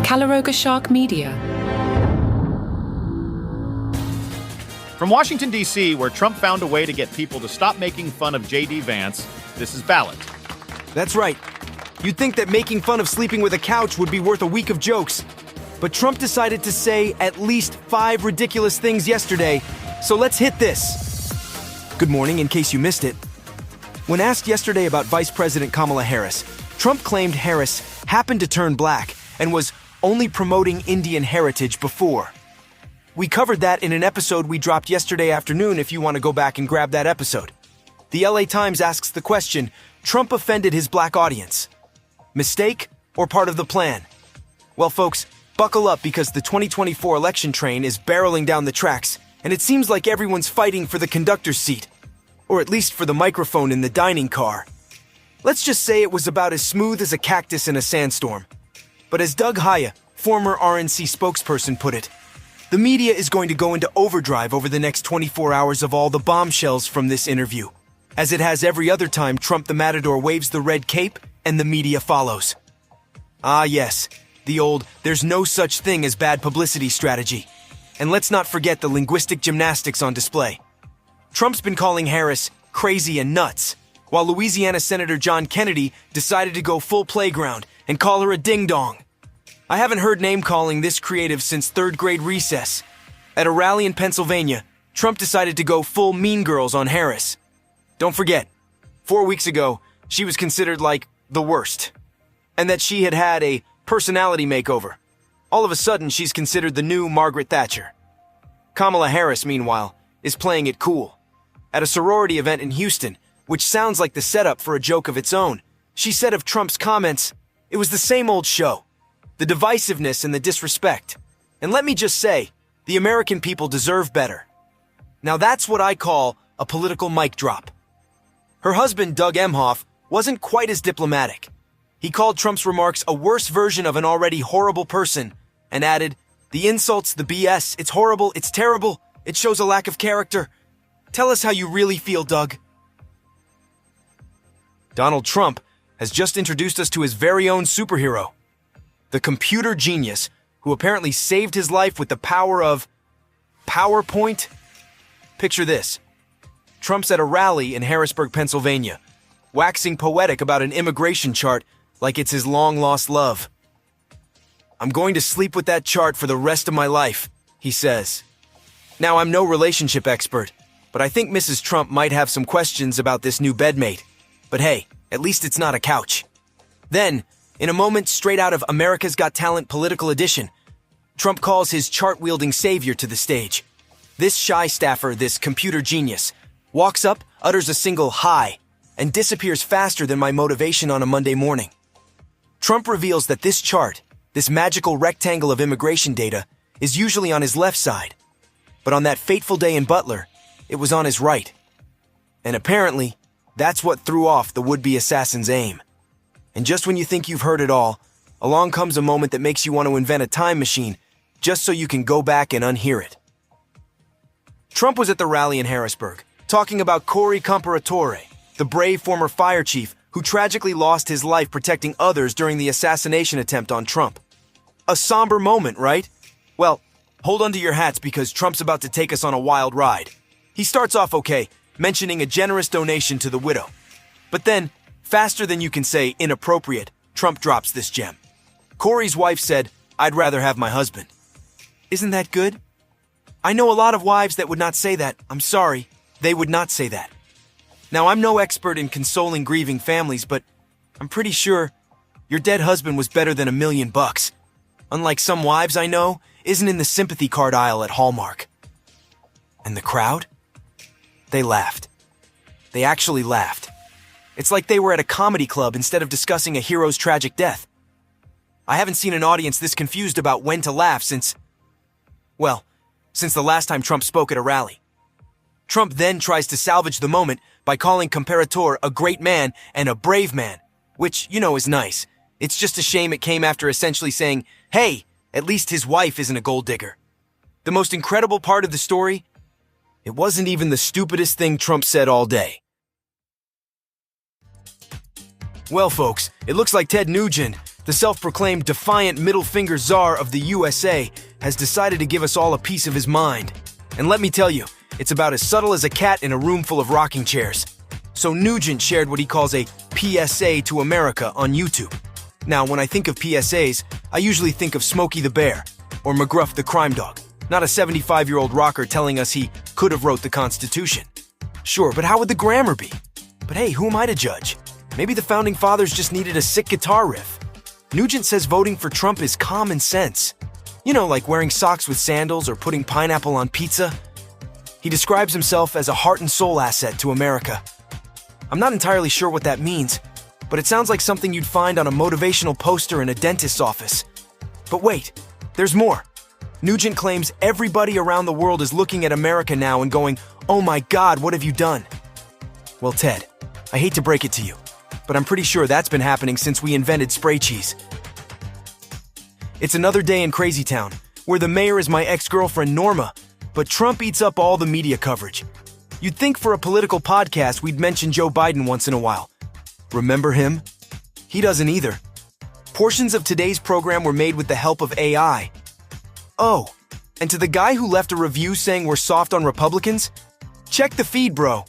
Shark Media. From Washington, D.C., where Trump found a way to get people to stop making fun of J.D. Vance, this is Ballot. That's right. You'd think that making fun of sleeping with a couch would be worth a week of jokes. But Trump decided to say at least 5 ridiculous things yesterday, so let's hit this. Good morning, in case you missed it. When asked yesterday about Vice President Kamala Harris, Trump claimed Harris happened to turn black and was only promoting Indian heritage before. We covered that in an episode we dropped yesterday afternoon if you want to go back and grab that episode. The LA Times asks the question, Trump offended his black audience. Mistake or part of the plan? Well, folks, buckle up because the 2024 election train is barreling down the tracks, and it seems like everyone's fighting for the conductor's seat. Or at least for the microphone in the dining car. Let's just say it was about as smooth as a cactus in a sandstorm. But as Doug Haya, former RNC spokesperson, put it, the media is going to go into overdrive over the next 24 hours of all the bombshells from this interview, as it has every other time Trump the Matador waves the red cape and the media follows. Ah yes, the old there's no such thing as bad publicity strategy. And let's not forget the linguistic gymnastics on display. Trump's been calling Harris crazy and nuts, while Louisiana Senator John Kennedy decided to go full playground and call her a ding-dong. I haven't heard name-calling this creative since 3rd grade recess. At a rally in Pennsylvania, Trump decided to go full Mean Girls on Harris. Don't forget, 4 weeks ago, she was considered like the worst, and that she had had a personality makeover. All of a sudden, she's considered the new Margaret Thatcher. Kamala Harris, meanwhile, is playing it cool. At a sorority event in Houston, which sounds like the setup for a joke of its own, she said of Trump's comments, it was the same old show. The divisiveness and the disrespect. And let me just say, the American people deserve better. Now that's what I call a political mic drop. Her husband, Doug Emhoff, wasn't quite as diplomatic. He called Trump's remarks a worse version of an already horrible person, and added, the insults, the BS, it's horrible, it's terrible, it shows a lack of character. Tell us how you really feel, Doug. Donald Trump has just introduced us to his very own superhero, the computer genius who apparently saved his life with the power of PowerPoint. Picture this. Trump's at a rally in Harrisburg, Pennsylvania, waxing poetic about an immigration chart like it's his long-lost love. I'm going to sleep with that chart for the rest of my life, he says. Now, I'm no relationship expert, but I think Mrs. Trump might have some questions about this new bedmate. But hey, at least it's not a couch. Then, in a moment straight out of America's Got Talent political edition, Trump calls his chart-wielding savior to the stage. This shy staffer, this computer genius, walks up, utters a single hi, and disappears faster than my motivation on a Monday morning. Trump reveals that this chart, this magical rectangle of immigration data, is usually on his left side. But on that fateful day in Butler, it was on his right. And apparently, that's what threw off the would-be assassin's aim. And just when you think you've heard it all, along comes a moment that makes you want to invent a time machine just so you can go back and unhear it. Trump was at the rally in Harrisburg, talking about Corey Comparatore, the brave former fire chief who tragically lost his life protecting others during the assassination attempt on Trump. A somber moment, right? Well, hold on to your hats because Trump's about to take us on a wild ride. He starts off okay, mentioning a generous donation to the widow. But then, faster than you can say inappropriate, Trump drops this gem. Corey's wife said, I'd rather have my husband. Isn't that good? I know a lot of wives that would not say that. I'm sorry, they would not say that. Now, I'm no expert in consoling grieving families, but I'm pretty sure your dead husband was better than $1 million. Unlike some wives I know, isn't in the sympathy card aisle at Hallmark. And the crowd? They laughed. They actually laughed. It's like they were at a comedy club instead of discussing a hero's tragic death. I haven't seen an audience this confused about when to laugh since the last time Trump spoke at a rally. Trump then tries to salvage the moment by calling Comparatore a great man and a brave man, which, is nice. It's just a shame it came after essentially saying, hey, at least his wife isn't a gold digger. The most incredible part of the story? It wasn't even the stupidest thing Trump said all day. Well, folks, it looks like Ted Nugent The self-proclaimed defiant middle-finger czar of the USA has decided to give us all a piece of his mind. And let me tell you, it's about as subtle as a cat in a room full of rocking chairs. So Nugent shared what he calls a PSA to America on YouTube. Now, when I think of PSAs, I usually think of Smokey the Bear or McGruff the Crime Dog, not a 75-year-old rocker telling us he could have wrote the Constitution. Sure, but how would the grammar be? But hey, who am I to judge? Maybe the Founding Fathers just needed a sick guitar riff. Nugent says voting for Trump is common sense. You know, like wearing socks with sandals or putting pineapple on pizza. He describes himself as a heart and soul asset to America. I'm not entirely sure what that means, but it sounds like something you'd find on a motivational poster in a dentist's office. But wait, there's more. Nugent claims everybody around the world is looking at America now and going, "Oh my God, what have you done?" Well, Ted, I hate to break it to you, but I'm pretty sure that's been happening since we invented spray cheese. It's another day in Crazy Town, where the mayor is my ex-girlfriend Norma, but Trump eats up all the media coverage. You'd think for a political podcast we'd mention Joe Biden once in a while. Remember him? He doesn't either. Portions of today's program were made with the help of AI. Oh, and to the guy who left a review saying we're soft on Republicans, check the feed, bro.